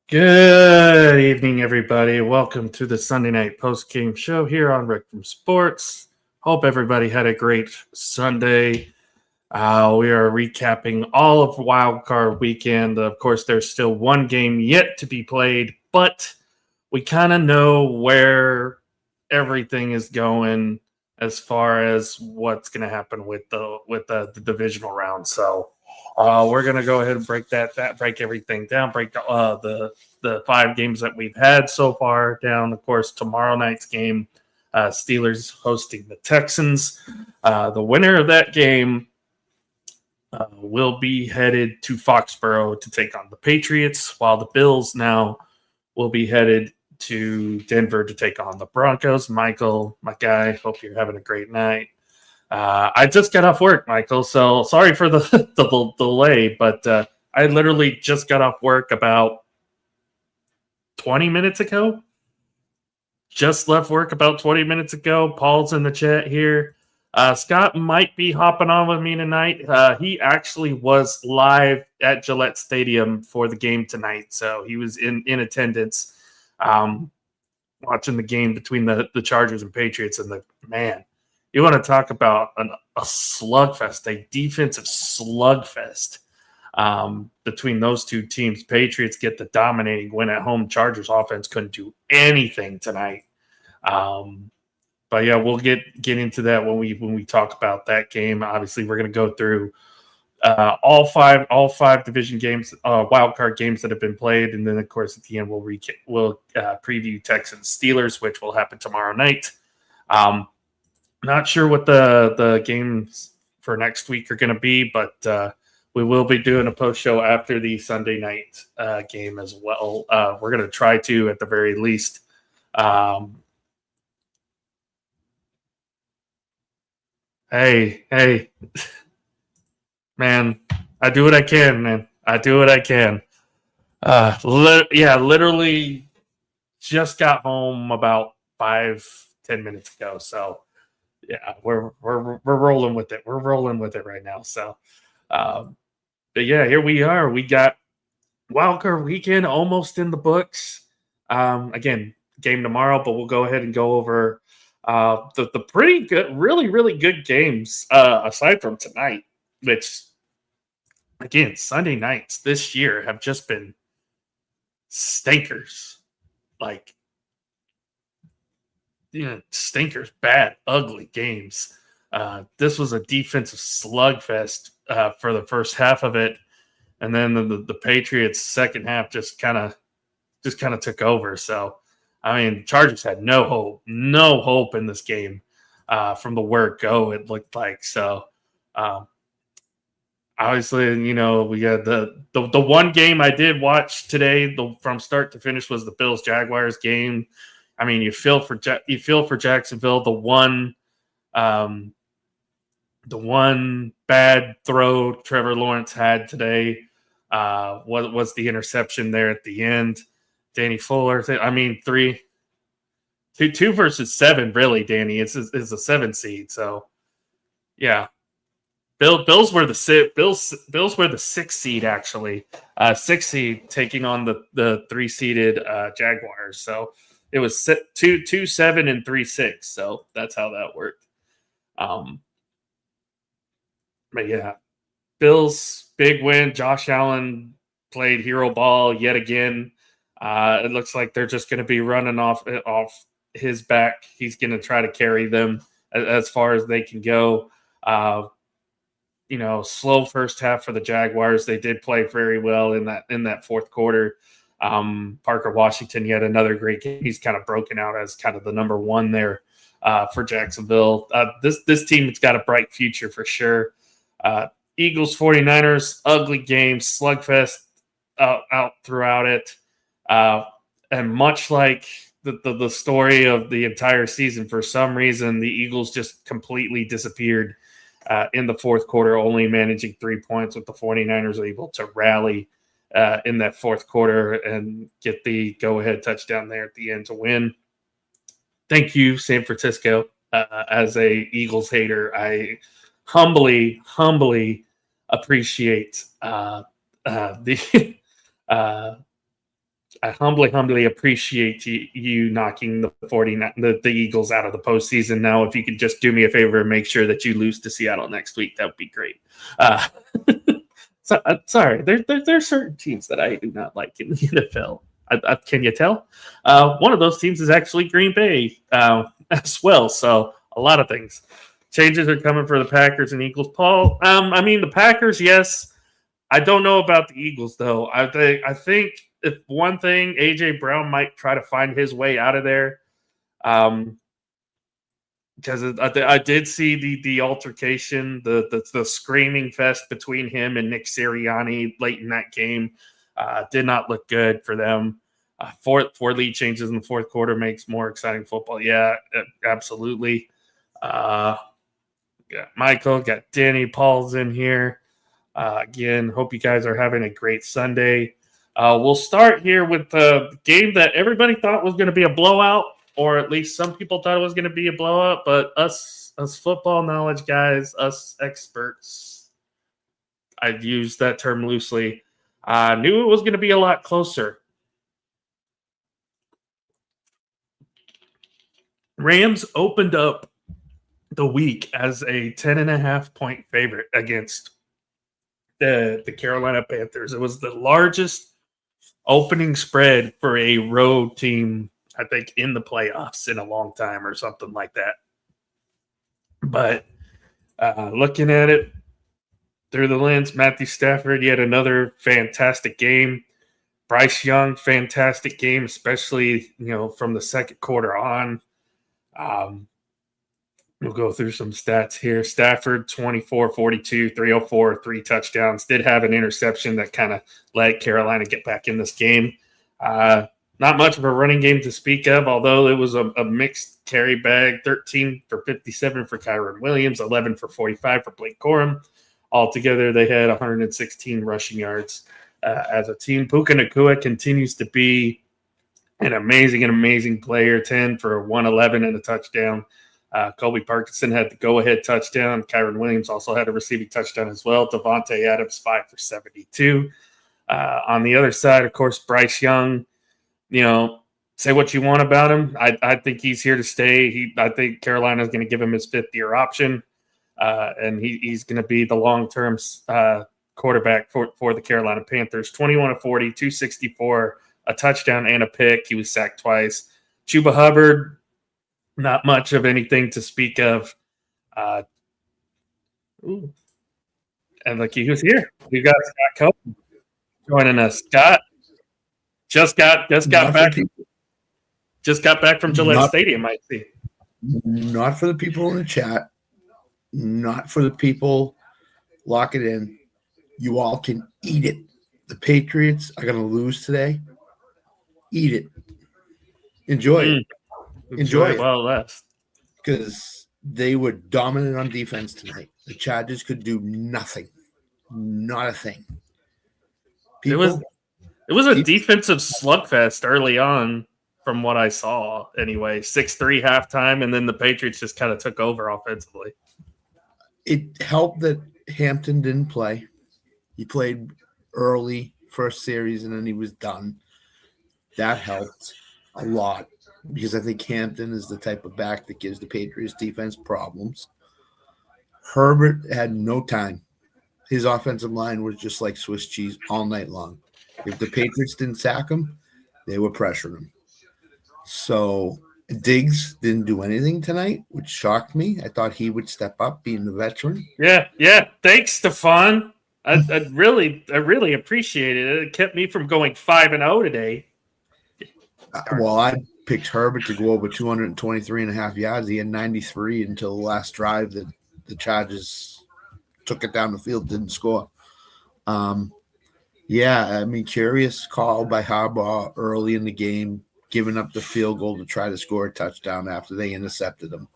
Good evening, everybody. Welcome to the Sunday night post-game show here on Rick from Sports. Hope everybody had a great Sunday. We are recapping all of Wild Card Weekend. Of course, there's still one game yet to be played, but we kind of know where everything is going as far as what's going to happen with the divisional round. So we're going to go ahead and break everything down, break the 5 games that we've had so far down. Of course, tomorrow night's game, Steelers hosting the Texans. The winner of that game will be headed to Foxboro to take on the Patriots, while the Bills now will be headed to Denver to take on the Broncos. Michael, my guy, hope you're having a great night. I just got off work, Michael, so sorry for the delay, but I literally just got off work about 20 minutes ago. Just left work about 20 minutes ago. Paul's in the chat here. Scott might be hopping on with me tonight. He actually was live at Gillette Stadium for the game tonight, so he was in attendance watching the game between the Chargers and Patriots. And you want to talk about a slugfest, a defensive slugfest between those two teams. Patriots get the dominating win at home. Chargers offense couldn't do anything tonight. But yeah, we'll get into that when we talk about that game. Obviously, we're going to go through all five division games, wild card games that have been played, and then of course at the end we'll preview Texans Steelers, which will happen tomorrow night. Not sure what the games for next week are going to be, but we will be doing a post show after the Sunday night game as well. We're going to try to, at the very least. Hey, man, I do what I can, man. I do what I can. Literally just got home about 5-10 minutes ago. So yeah, we're rolling with it. We're rolling with it right now. So, but yeah, here we are. We got wildcard weekend almost in the books. Again, game tomorrow, but we'll go ahead and go over the pretty good, really good games aside from tonight, which again, Sunday nights this year have just been stinkers. Like, stinkers, bad, ugly games. This was a defensive slugfest for the first half of it, and then the Patriots' second half just kind of took over. So, I mean, Chargers had no hope in this game from the word go. It looked like so. Obviously, we got the one game I did watch today, from start to finish, was the Bills Jaguars game. I mean, you feel for Jacksonville. The one bad throw Trevor Lawrence had today was the interception there at the end. Danny Fuller. I mean, 2 versus 7, really, Danny. It's a 7 seed. So, yeah. Bills were the 6 seed, actually. 6 seed taking on the 3 seeded Jaguars. So it was 2-7 and 3-6. So that's how that worked. But yeah, Bills big win. Josh Allen played hero ball yet again. It looks like they're just going to be running off his back. He's going to try to carry them as far as they can go. Slow first half for the Jaguars. They did play very well in that fourth quarter. Parker Washington, yet another great game. He's kind of broken out as kind of the number one there for Jacksonville. This team's got a bright future for sure. Eagles 49ers, ugly game, slugfest out throughout it. And much like the story of the entire season, for some reason, the Eagles just completely disappeared in the fourth quarter, only managing 3 points, with the 49ers able to rally in that fourth quarter and get the go-ahead touchdown there at the end to win. Thank you, San Francisco. As a Eagles hater, I humbly appreciate the I humbly appreciate you knocking the Eagles out of the postseason. Now, if you could just do me a favor and make sure that you lose to Seattle next week, that would be great. Sorry, there's certain teams that I do not like in the NFL. Can you tell? One of those teams is actually Green Bay as well. So a lot of things. Changes are coming for the Packers and Eagles. Paul, the Packers, yes. I don't know about the Eagles, though. I think if one thing, A.J. Brown might try to find his way out of there. Because I did see the altercation, the screaming fest between him and Nick Sirianni late in that game. Did not look good for them. Four lead changes in the fourth quarter makes more exciting football. Yeah, absolutely. Got Michael, got Danny, Paul's in here. Again, hope you guys are having a great Sunday. We'll start here with the game that everybody thought was going to be a blowout, or at least some people thought it was going to be a blowout, but us football knowledge guys, us experts, I'd use that term loosely, knew it was going to be a lot closer. Rams opened up the week as a 10.5-point favorite against the Carolina Panthers. It was the largest opening spread for a road team, I think, in the playoffs in a long time or something like that. But looking at it through the lens, Matthew Stafford, yet another fantastic game. Bryce Young, fantastic game, especially, from the second quarter on. We'll go through some stats here. Stafford, 24, 42, 304, 3 touchdowns. Did have an interception that kind of let Carolina get back in this game. Not much of a running game to speak of, although it was a mixed carry bag. 13 for 57 for Kyron Williams, 11 for 45 for Blake Corum. Altogether, they had 116 rushing yards as a team. Puka Nacua continues to be an amazing player, 10 for 111 and a touchdown. Colby Parkinson had the go-ahead touchdown. Kyron Williams also had a receiving touchdown as well. Devontae Adams, 5 for 72. On the other side, of course, Bryce Young, say what you want about him. I think he's here to stay. I think Carolina's going to give him his fifth-year option, and he's going to be the long-term quarterback for the Carolina Panthers. 21 of 40, 264, a touchdown and a pick. He was sacked twice. Chuba Hubbard, not much of anything to speak of. And he was here. We got Scott Cohen joining us. Scott just got back. Just got back from Gillette Stadium, I see. Not for the people in the chat. Not for the people. Lock it in. You all can eat it. The Patriots are going to lose today. Eat it. Enjoy it. Enjoy it. Well, less. Because they were dominant on defense tonight. The Chargers could do nothing. Not a thing. It was a defensive slugfest early on from what I saw anyway. 6-3 halftime, and then the Patriots just kind of took over offensively. It helped that Hampton didn't play. He played early first series, and then he was done. That helped a lot because I think Hampton is the type of back that gives the Patriots defense problems. Herbert had no time. His offensive line was just like Swiss cheese all night long. If the Patriots didn't sack him, they were pressuring him. So Diggs didn't do anything tonight, which shocked me. I thought he would step up, being the veteran. Yeah. Thanks, Stephon. I really appreciated it. It kept me from going 5-0 today. Well, I picked Herbert to go over 223.5 yards. He had 93 until the last drive that the Chargers took it down the field, didn't score. Curious call by Harbaugh early in the game, giving up the field goal to try to score a touchdown after they intercepted him.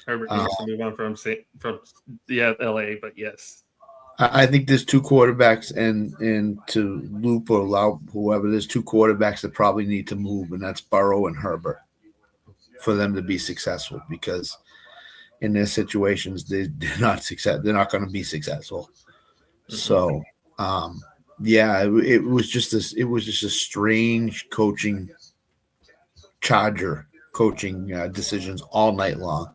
Herbert needs to move on from LA, but yes. I think there's two quarterbacks, and to loop or allow whoever, there's two quarterbacks that probably need to move, and that's Burrow and Herbert for them to be successful, because in their situations, they're not going to be successful. Mm-hmm. So Yeah, it was just this. It was just a strange Charger coaching decisions all night long.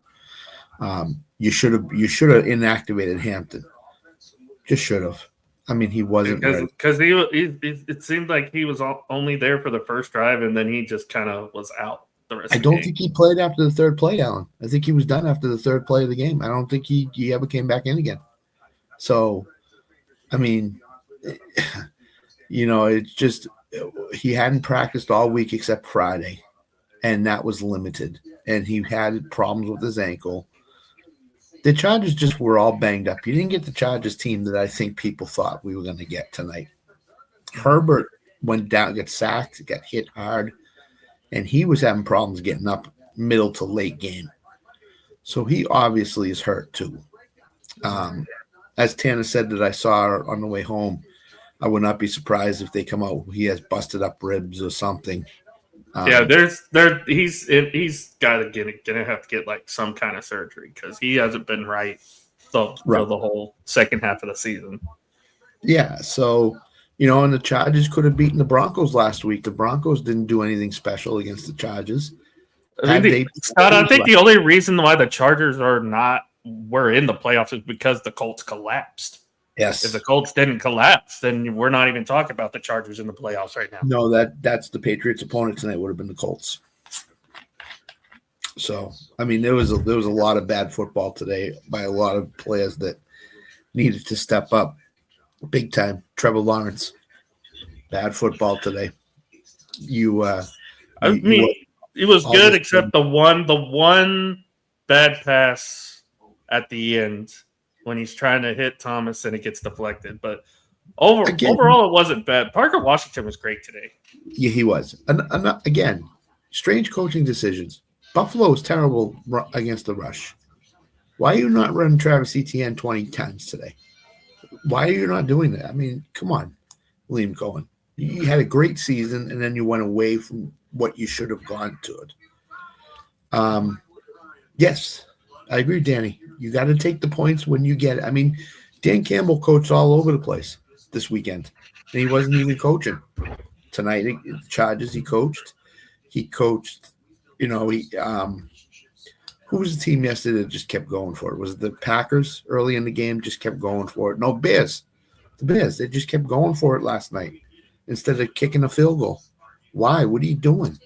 You should have inactivated Hampton. Just should have. I mean, he wasn't ready. Because it seemed like he was only there for the first drive, and then he just kind of was out the rest I of the don't game. think he played after the third play, Alan. I think he was done after the third play of the game. I don't think he ever came back in again. So, I mean, it's just he hadn't practiced all week except Friday, and that was limited. And he had problems with his ankle. The Chargers just were all banged up. You didn't get the Chargers team that I think people thought we were going to get tonight. Herbert went down, got sacked, got hit hard, and he was having problems getting up middle to late game. So he obviously is hurt too. As Tanner said that I saw on the way home, I would not be surprised if they come out. He has busted up ribs or something. He's gonna have to get like some kind of surgery because he hasn't been right for the whole second half of the season. Yeah, so and the Chargers could have beaten the Broncos last week. The Broncos didn't do anything special against the Chargers. I think the only reason why the Chargers were in the playoffs is because the Colts collapsed. Yes. If the Colts didn't collapse, then we're not even talking about the Chargers in the playoffs right now. No, that's the Patriots' opponent tonight would have been the Colts. So, I mean, there was a lot of bad football today by a lot of players that needed to step up big time. Trevor Lawrence, bad football today. It was good except the one bad pass at the end when he's trying to hit Thomas and it gets deflected. But overall, it wasn't bad. Parker Washington was great today. Yeah, he was. And again, strange coaching decisions. Buffalo was terrible against the rush. Why are you not running Travis Etienne 20 times today? Why are you not doing that? I mean, come on, Liam Cohen. You had a great season, and then you went away from what you should have gone to it. Yes, I agree, Danny. You got to take the points when you get it. I mean, Dan Campbell coached all over the place this weekend, and he wasn't even coaching. Tonight, the Chargers, he coached. Who was the team yesterday that just kept going for it? Was it the Packers early in the game just kept going for it? No, Bears. The Bears, they just kept going for it last night instead of kicking a field goal. Why? What are you doing?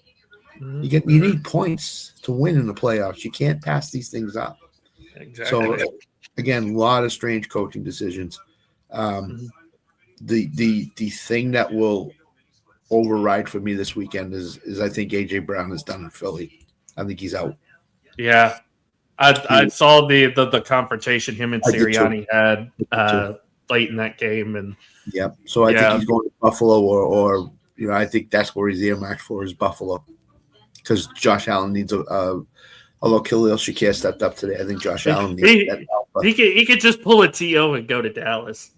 You need points to win in the playoffs. You can't pass these things up. Exactly. So, again, a lot of strange coaching decisions. The thing that will override for me this weekend is I think A.J. Brown is done in Philly. I think he's out. Yeah. I saw the confrontation him and Sirianni had late in that game. And so I think he's going to Buffalo or I think that's where he's earmarked for is Buffalo because Josh Allen needs although Khalil Shakir stepped up today. I think Josh Allen needs that alpha. He could just pull a TO and go to Dallas.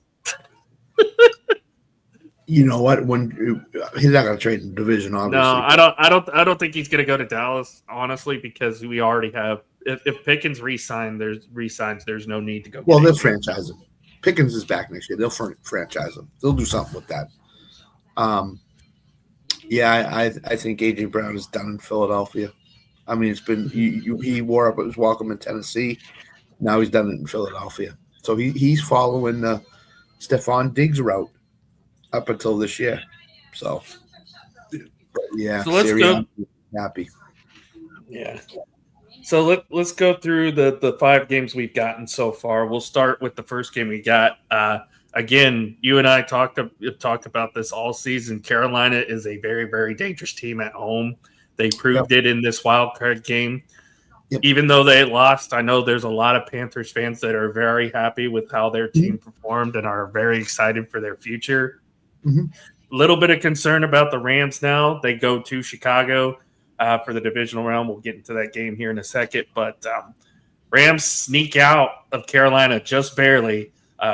You know what? When he's not going to trade in the division, obviously. No, I don't think he's going to go to Dallas, honestly, because we already have. If Pickens resigns, there's no need to go. Well, they'll franchise him. Pickens is back next year. They'll franchise him. They'll do something with that. I think A.J. Brown is done in Philadelphia. I mean, it's been he wore up at his welcome in Tennessee. Now he's done it in Philadelphia. So he's following the Stephon Diggs route up until this year. So yeah, so let's go. Happy. Yeah. So let's go through the 5 games we've gotten so far. We'll start with the first game we got. Again, you and I talked about this all season. Carolina is a very, very dangerous team at home. They proved it in this wild card game. Yep. Even though they lost, I know there's a lot of Panthers fans that are very happy with how their team performed and are very excited for their future. A little bit of concern about the Rams now. They go to Chicago for the divisional round. We'll get into that game here in a second. But Rams sneak out of Carolina just barely.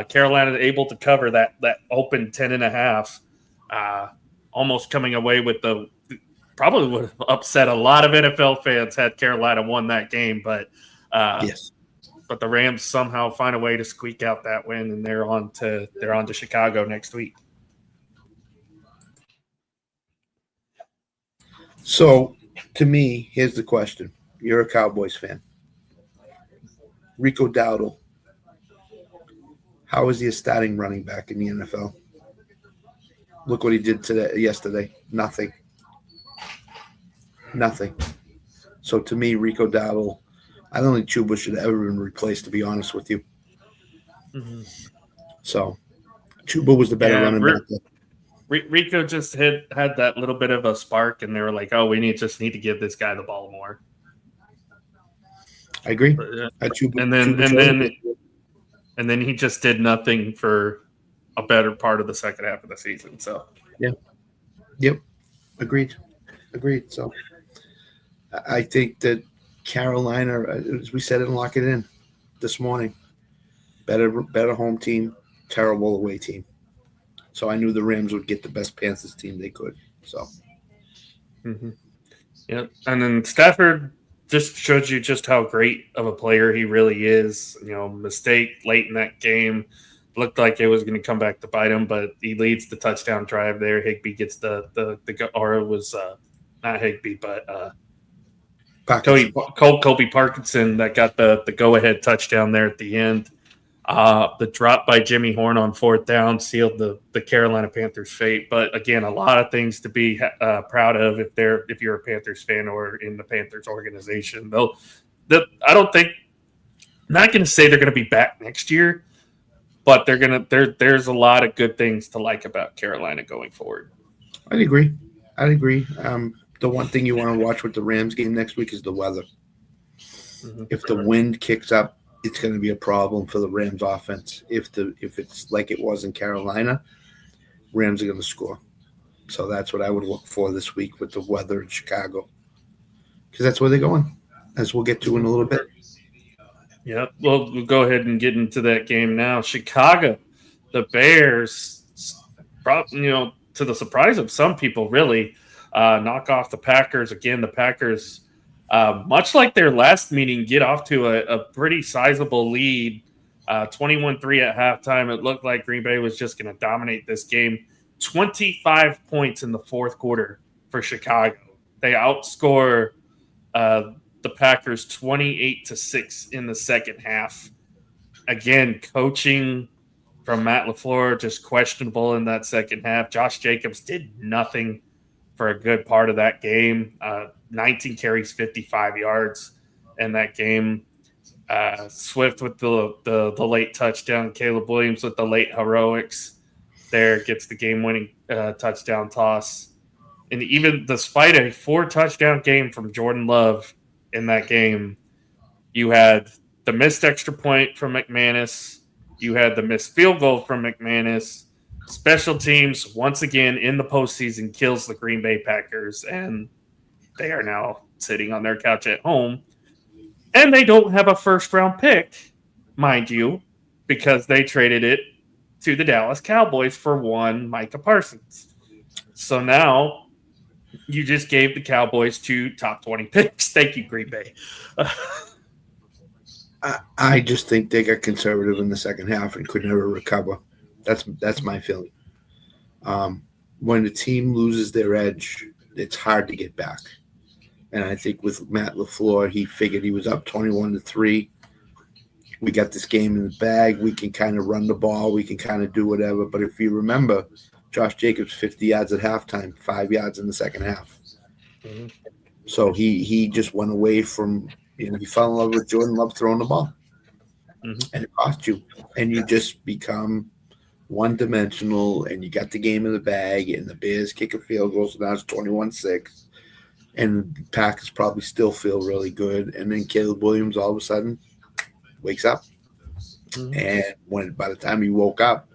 Carolina able to cover that open 10.5, almost coming away with probably would have upset a lot of NFL fans had Carolina won that game. But but the Rams somehow find a way to squeak out that win, and they're on to Chicago next week. So, to me, here's the question. You're a Cowboys fan. Rico Dowdle, how is he a starting running back in the NFL? Look what he did yesterday. Nothing. So, to me, Rico Dowdle, I don't think Chuba should have ever been replaced, to be honest with you. Mm-hmm. So, Chuba was the better running back. Rico just had that little bit of a spark, and they were like, "Oh, we just need to give this guy the ball more." I agree. And then he just did nothing for a better part of the second half of the season. So yep, agreed. So I think that Carolina, as we said it and lock it in this morning, better home team, terrible away team. So I knew the Rams would get the best Panthers team they could. So, yeah, and then Stafford just showed you just how great of a player he really is. Mistake late in that game looked like it was going to come back to bite him, but he leads the touchdown drive there. Higbee gets or it was not Higbee, but Colby Parkinson that got the go ahead touchdown there at the end. The drop by Jimmy Horn on fourth down sealed the Carolina Panthers' fate. But again, a lot of things to be proud of if you're a Panthers fan or in the Panthers organization. I don't think. I'm not going to say they're going to be back next year, but there's a lot of good things to like about Carolina going forward. I'd agree. The one thing you want to watch with the Rams game next week is the weather. Mm-hmm. If the wind kicks up, it's going to be a problem for the Rams offense. If it's like it was in Carolina, Rams are going to score. So that's what I would look for this week with the weather in Chicago, because that's where they're going, as we'll get to in a little bit. Yep. Well, we'll go ahead and get into that game now. Chicago, the Bears, to the surprise of some people, really knock off the Packers. Again, the Packers, much like their last meeting, get off to a pretty sizable lead, 21-3 at halftime. It looked like Green Bay was just going to dominate this game. 25 points in the fourth quarter for Chicago. They outscore the Packers 28-6 in the second half. Again, coaching from Matt LaFleur just questionable in that second half. Josh Jacobs did nothing for a good part of that game. 19 carries, 55 yards in that game. Swift with the late touchdown. Caleb Williams with the late heroics there gets the game-winning touchdown toss. And even despite a 4-touchdown game from Jordan Love in that game, you had the missed extra point from McManus. You had the missed field goal from McManus. Special teams, once again, in the postseason, kills the Green Bay Packers, and they are now sitting on their couch at home. And they don't have a first-round pick, mind you, because they traded it to the Dallas Cowboys for one Micah Parsons. So now you just gave the Cowboys 2 top 20 picks. Thank you, Green Bay. I just think they got conservative in the second half and could never recover. That's my feeling. When the team loses their edge, it's hard to get back. And I think with Matt LaFleur, he figured he was up 21-3. We got this game in the bag. We can kind of run the ball. We can kind of do whatever. But if you remember, Josh Jacobs 50 yards at halftime, 5 yards in the second half. Mm-hmm. So he just went away from, he fell in love with Jordan Love throwing the ball. Mm-hmm. And it cost you. And you just become one-dimensional, and you got the game in the bag, and the Bears kick a field goal, so now it's 21-6. And the Packers probably still feel really good. And then Caleb Williams all of a sudden wakes up. Mm-hmm. And by the time he woke up,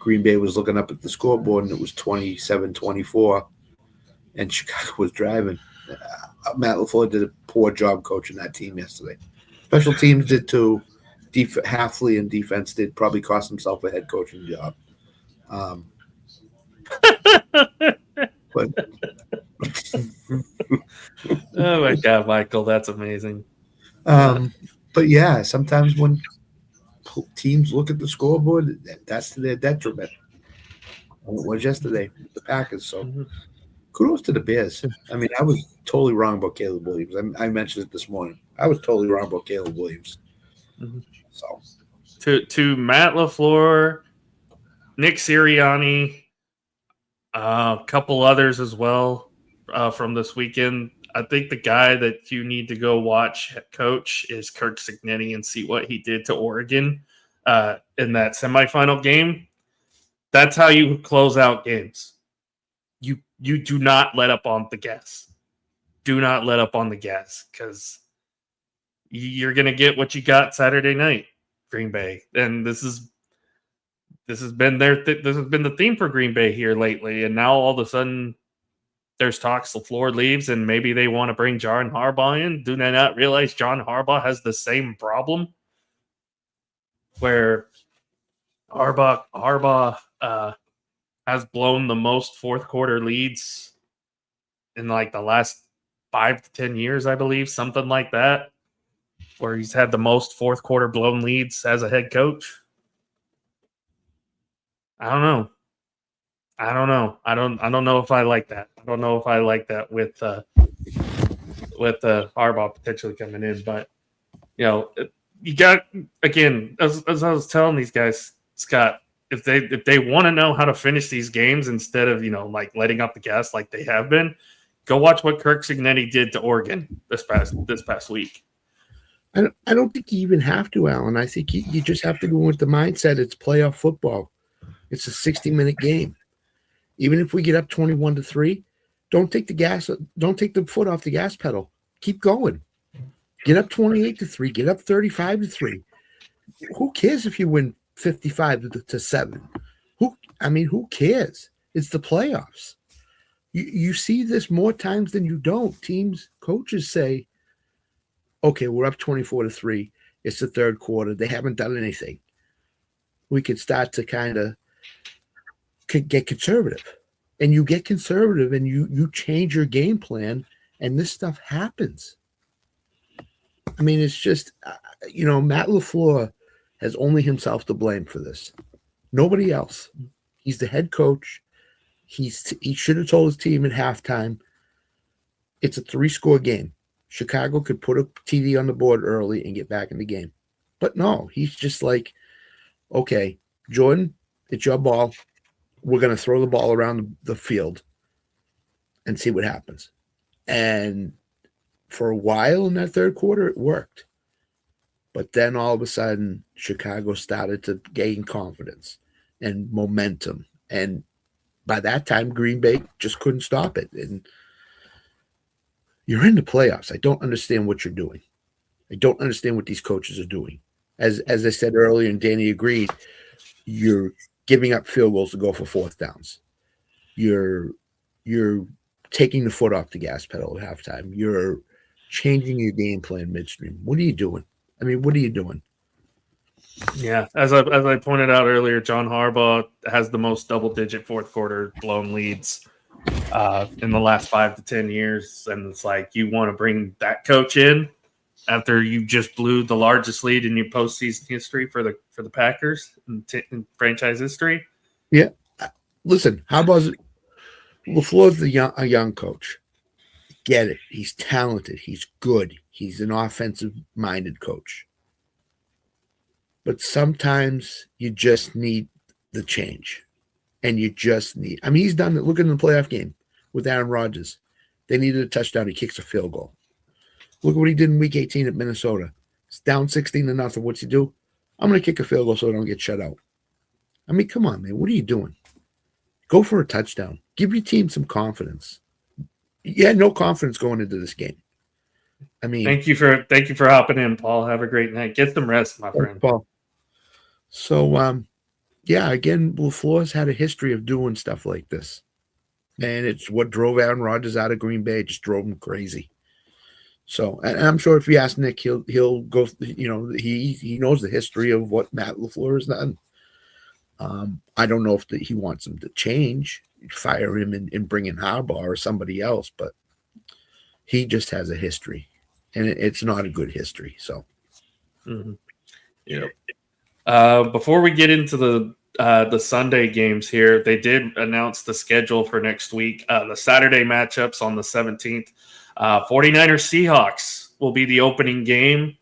Green Bay was looking up at the scoreboard, and it was 27-24, and Chicago was driving. Matt LaFleur did a poor job coaching that team yesterday. Special teams did too. Halfley and defense did probably cost himself a head coaching job. But oh my God, Michael, that's amazing. But yeah, sometimes when teams look at the scoreboard, that's to their detriment. It was yesterday, the Packers. So kudos to the Bears. I mean, I was totally wrong about Caleb Williams. I mentioned it this morning. I was totally wrong about Caleb Williams. Mm-hmm. So to Matt LaFleur, Nick Sirianni, a couple others as well from this weekend. I think the guy that you need to go watch coach is Kirk Cignetti and see what he did to Oregon in that semifinal game. That's how you close out games. You do not let up on the gas. Do not let up on the gas because you're going to get what you got Saturday night, Green Bay. And this has been this has been the theme for Green Bay here lately. And now all of a sudden there's talks LaFleur leaves and maybe they want to bring John Harbaugh in. Do they not realize John Harbaugh has the same problem where Harbaugh has blown the most fourth quarter leads in like the last 5 to 10 years, I believe, something like that, where he's had the most fourth quarter blown leads as a head coach. I don't know. I don't know if I like that. I don't know if I like that with Harbaugh potentially coming in, but you got, again, as I was telling these guys, Scott, if they want to know how to finish these games instead of like letting up the gas like they have been, go watch what Kirk Cignetti did to Oregon this past week. I don't think you even have to, Alan. I think you just have to go with the mindset. It's playoff football. It's a 60-minute game. Even if we get up 21-3, don't take the foot off the gas pedal. Keep going. Get up 28-3. Get up 35-3. Who cares if you win 55-7? Who cares? It's the playoffs. You see this more times than you don't. Coaches say, okay, we're up 24-3. It's the third quarter. They haven't done anything. We could start to kind of get conservative. And you get conservative and you change your game plan, and this stuff happens. I mean, it's just, Matt LaFleur has only himself to blame for this. Nobody else. He's the head coach. He should have told his team at halftime, it's a 3-score game. Chicago could put a TV on the board early and get back in the game. But no, he's just like, okay, Jordan, it's your ball. We're going to throw the ball around the field and see what happens. And for a while in that third quarter, it worked. But then all of a sudden, Chicago started to gain confidence and momentum. And by that time, Green Bay just couldn't stop it. And you're in the playoffs. I don't understand what you're doing. I don't understand what these coaches are doing. As I said earlier, and Danny agreed, you're giving up field goals to go for fourth downs. You're taking the foot off the gas pedal at halftime. You're changing your game plan midstream. What are you doing? I mean, what are you doing? Yeah, as I pointed out earlier, John Harbaugh has the most double-digit fourth quarter blown leads in the last 5 to 10 years, and it's like you want to bring that coach in after you just blew the largest lead in your postseason history for the Packers in franchise history. Yeah, listen, Harbaugh's LaFleur's a young coach. Get it? He's talented. He's good. He's an offensive-minded coach. But sometimes you just need the change. And you just need – he's done it. Look at the playoff game with Aaron Rodgers. They needed a touchdown. He kicks a field goal. Look at what he did in Week 18 at Minnesota. It's down 16-0. What's he do? I'm going to kick a field goal so I don't get shut out. I mean, come on, man. What are you doing? Go for a touchdown. Give your team some confidence. You had no confidence going into this game. I mean, thank you for hopping in, Paul. Have a great night. Get some rest, my friend. Paul. So, yeah, again, LaFleur's had a history of doing stuff like this. And it's what drove Aaron Rodgers out of Green Bay. It just drove him crazy. So, and I'm sure if you ask Nick, he'll go, he knows the history of what Matt LaFleur has done. I don't know if he wants him to change, fire him and bring in Harbaugh or somebody else, but he just has a history, and it's not a good history. So, yeah. Before we get into the the Sunday games here. They did announce the schedule for next week. The Saturday matchups on the 17th. 49ers Seahawks will be the opening game,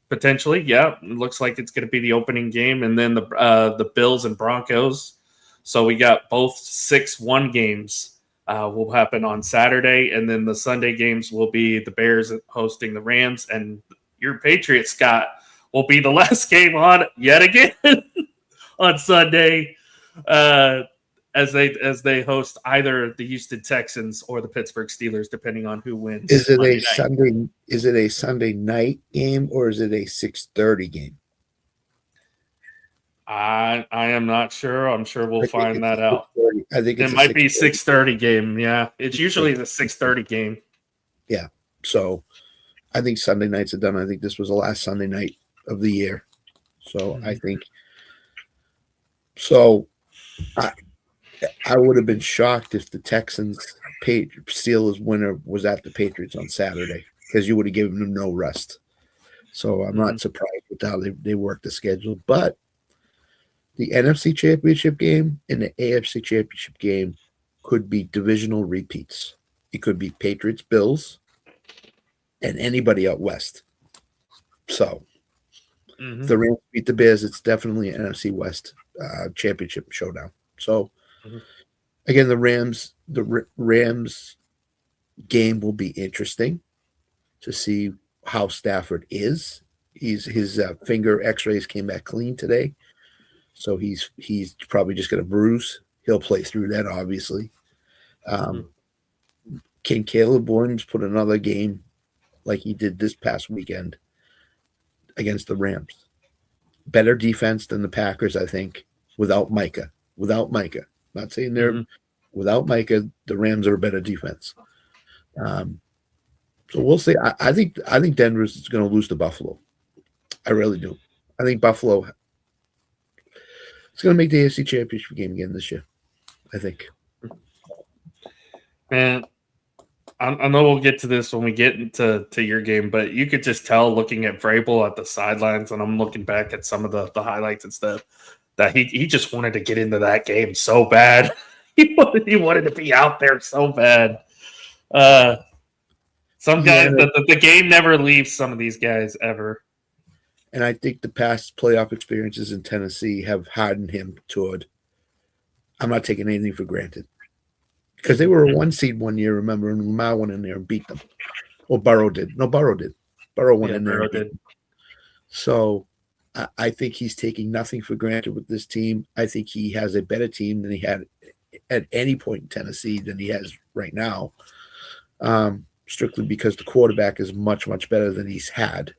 potentially. Yeah, it looks like it's going to be the opening game. And then the Bills and Broncos. So we got both 6-1 games will happen on Saturday. And then the Sunday games will be the Bears hosting the Rams. And your Patriots, Scott, will be the last game on yet again on Sunday as they host either the Houston Texans or the Pittsburgh Steelers, depending on who wins. Is it Monday a night. Sunday? Is it a Sunday night game or is it a 6:30 game? I am not sure. I'm sure we'll find that out. I think It might be 6:30 game. Yeah, it's usually the 6:30 game. Yeah, so I think Sunday nights are done. I think this was the last Sunday night of the year. So I think I would have been shocked if the Texans Steelers winner was at the Patriots on Saturday because you would have given them no rest. So I'm not surprised with how they work the schedule. But the NFC Championship game and the AFC Championship game could be divisional repeats. It could be Patriots, Bills, and anybody out west. So if the Rams beat the Bears, it's definitely an NFC West championship showdown. So again, the Rams game will be interesting to see how Stafford is. His finger X-rays came back clean today, so he's probably just got a bruise. He'll play through that, obviously. Can Caleb Williams put another game like he did this past weekend against the Rams? Better defense than the Packers, I think, without Micah. Not saying they're without Micah, the Rams are a better defense. So we'll see. I think Denver's going to lose to Buffalo. I really do. I think Buffalo is going to make the AFC Championship game again this year. I think. Man, I know we'll get to this when we get into your game, but you could just tell looking at Vrabel at the sidelines, and I'm looking back at some of the highlights and stuff, that he just wanted to get into that game so bad. he wanted to be out there so bad. Some guys, the game never leaves some of these guys ever. And I think the past playoff experiences in Tennessee have hardened him toward, I'm not taking anything for granted. Because they were a 1 seed one year, remember, and Lamar went in there and beat them. Or Burrow did. No, Burrow did. Burrow went in there. Burrow did. So I think he's taking nothing for granted with this team. I think he has a better team than he had at any point in Tennessee than he has right now. Strictly because the quarterback is much, much better than he's had.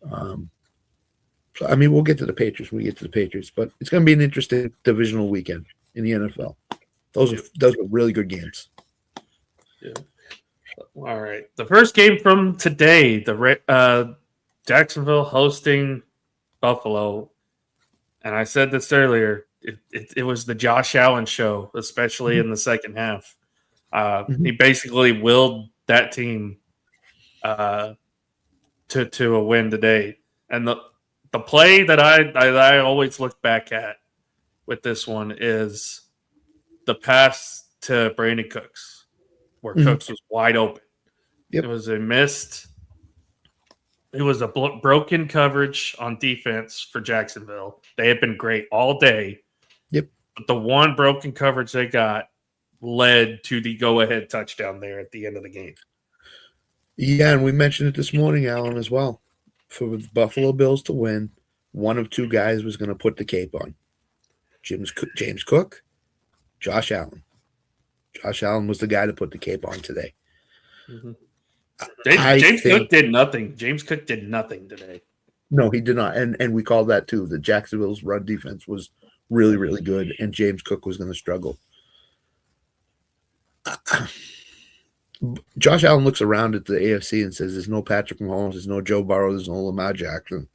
So, I mean, we'll get to the Patriots when we get to the Patriots, but it's going to be an interesting divisional weekend in the NFL. Those are really good games. Yeah. All right. The first game from today, the Jacksonville hosting Buffalo. And I said this earlier, it was the Josh Allen show, especially in the second half. He basically willed that team to a win today. And the play that I always look back at with this one is the pass to Brandon Cooks, where Cooks was wide open. Yep. It was a missed. It was a broken coverage on defense for Jacksonville. They had been great all day. Yep. But the one broken coverage they got led to the go-ahead touchdown there at the end of the game. Yeah, and we mentioned it this morning, Alan, as well. For the Buffalo Bills to win, one of two guys was going to put the cape on. James Cook, Josh Allen. Josh Allen was the guy to put the cape on today. James Cook did nothing. James Cook did nothing today. No, he did not. And we called that too. The Jacksonville's run defense was really, really good, and James Cook was going to struggle. Josh Allen looks around at the AFC and says, there's no Patrick Mahomes, there's no Joe Burrow, there's no Lamar Jackson.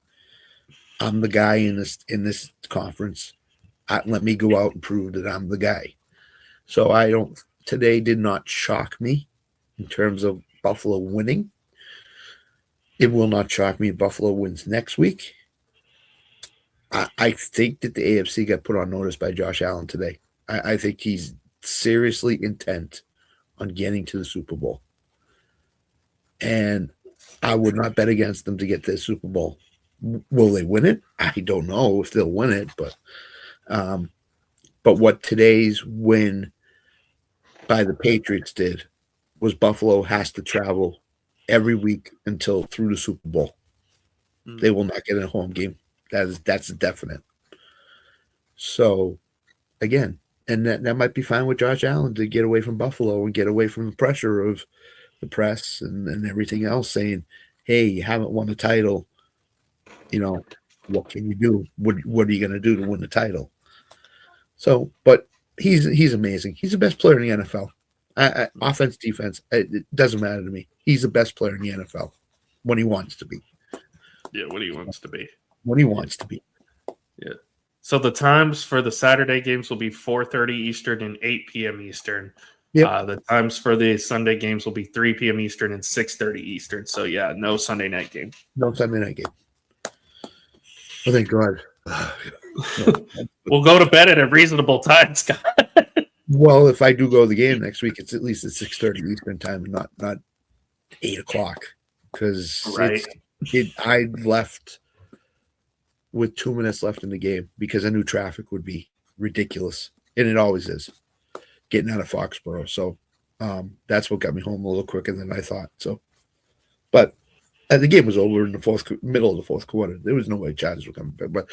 I'm the guy in this conference. Let me go out and prove that I'm the guy. So today did not shock me in terms of Buffalo winning. It will not shock me if Buffalo wins next week. I think that the AFC got put on notice by Josh Allen today. I think he's seriously intent on getting to the Super Bowl. And I would not bet against them to get to the Super Bowl. Will they win it? I don't know if they'll win it, but what today's win by the Patriots did was Buffalo has to travel every week until through the Super Bowl. They will not get a home game. That's definite. So, again, and that might be fine with Josh Allen to get away from Buffalo and get away from the pressure of the press and everything else saying, hey, you haven't won a title. What can you do? What are you going to do to win the title? So, but he's amazing. He's the best player in the NFL. Offense, defense, it doesn't matter to me. He's the best player in the NFL when he wants to be. Yeah, when he wants to be. When he wants to be. Yeah. So the times for the Saturday games will be 4:30 Eastern and 8 p.m. Eastern. Yep. The times for the Sunday games will be 3 p.m. Eastern and 6:30 Eastern. So, yeah, no Sunday night game. No Sunday night game. Oh, thank God. We'll go to bed at a reasonable time, Scott. Well, if I do go to the game next week, it's at least at 6:30 Eastern time and not 8 o'clock. Because I left with 2 minutes left in the game because I knew traffic would be ridiculous. And it always is, getting out of Foxboro. So that's what got me home a little quicker than I thought. So, but the game was over in the middle of the fourth quarter. There was no way Chargers were coming back. But,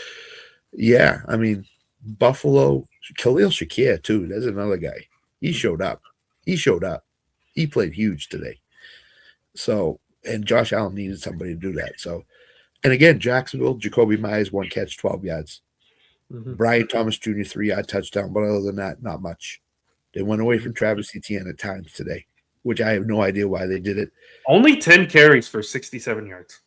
yeah, I mean, Buffalo, Khalil Shakir, too. There's another guy. He showed up. He played huge today. So, and Josh Allen needed somebody to do that. So, and again, Jacksonville, Jacoby Myers, 1 catch, 12 yards. Mm-hmm. Brian Thomas Jr., 3-yard touchdown. But other than that, not much. They went away from Travis Etienne at times today, which I have no idea why they did it. Only 10 carries for 67 yards.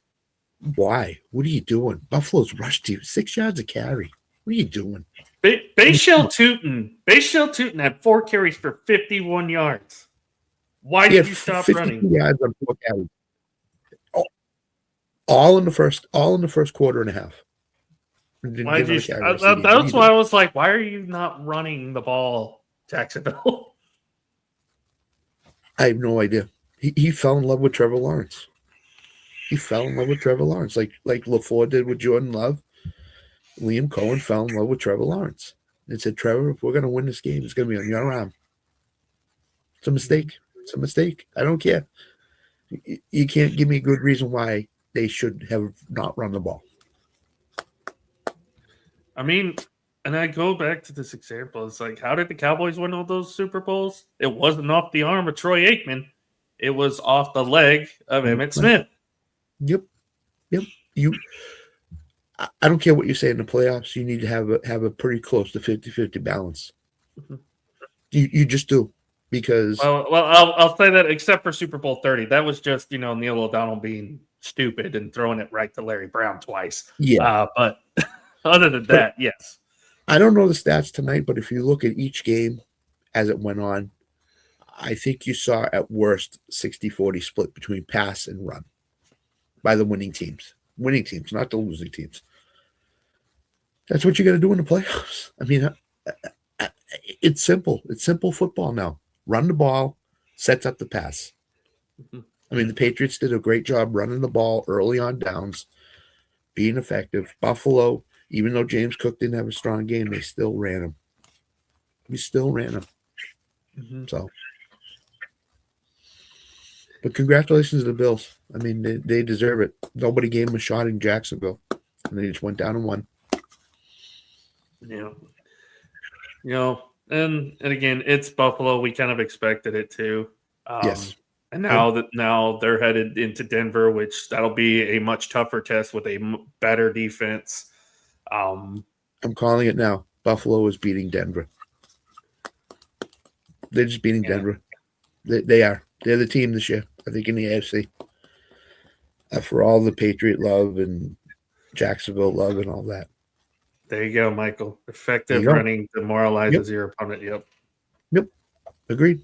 Why? What are you doing? Buffalo's rushed you 6 yards a carry. What are you doing? Bayshell Tootin had 4 carries for 51 yards. Why did you stop running? Yards on 4 carries. All in the first quarter and a half. That's why I was like, why are you not running the ball, Jacksonville? I have no idea. He fell in love with Trevor Lawrence. Like LaFleur did with Jordan Love. Liam Cohen fell in love with Trevor Lawrence and said, Trevor, if we're going to win this game, it's going to be on your arm. It's a mistake. I don't care. You can't give me a good reason why they should have not run the ball. I mean, and I go back to this example. It's like, how did the Cowboys win all those Super Bowls? It wasn't off the arm of Troy Aikman. It was off the leg of Emmitt Smith. Yep. I don't care what you say in the playoffs. You need to have a pretty close to 50-50 balance. Mm-hmm. You just do. Because I'll say that except for Super Bowl 30. That was just, Neil O'Donnell being stupid and throwing it right to Larry Brown twice. Yeah. But other than that, yes. I don't know the stats tonight, but if you look at each game as it went on, I think you saw at worst 60-40 split between pass and run by the winning teams. Winning teams, not the losing teams. That's what you got to do in the playoffs. I mean, it's simple. It's simple football now. Run the ball, sets up the pass. Mm-hmm. I mean, the Patriots did a great job running the ball early on downs, being effective. Buffalo, even though James Cook didn't have a strong game, they still ran him. Mm-hmm. So, but congratulations to the Bills. I mean, they deserve it. Nobody gave them a shot in Jacksonville, and they just went down and won. Yeah. And again, it's Buffalo. We kind of expected it too. Yes. And now they're headed into Denver, which that'll be a much tougher test with a better defense. I'm calling it now. Buffalo is beating Denver. They're just beating Denver. They are. They're the team this year, I think, in the AFC. For all the Patriot love and Jacksonville love and all that. There you go, Michael. Effective running demoralizes your opponent. Yep. Agreed.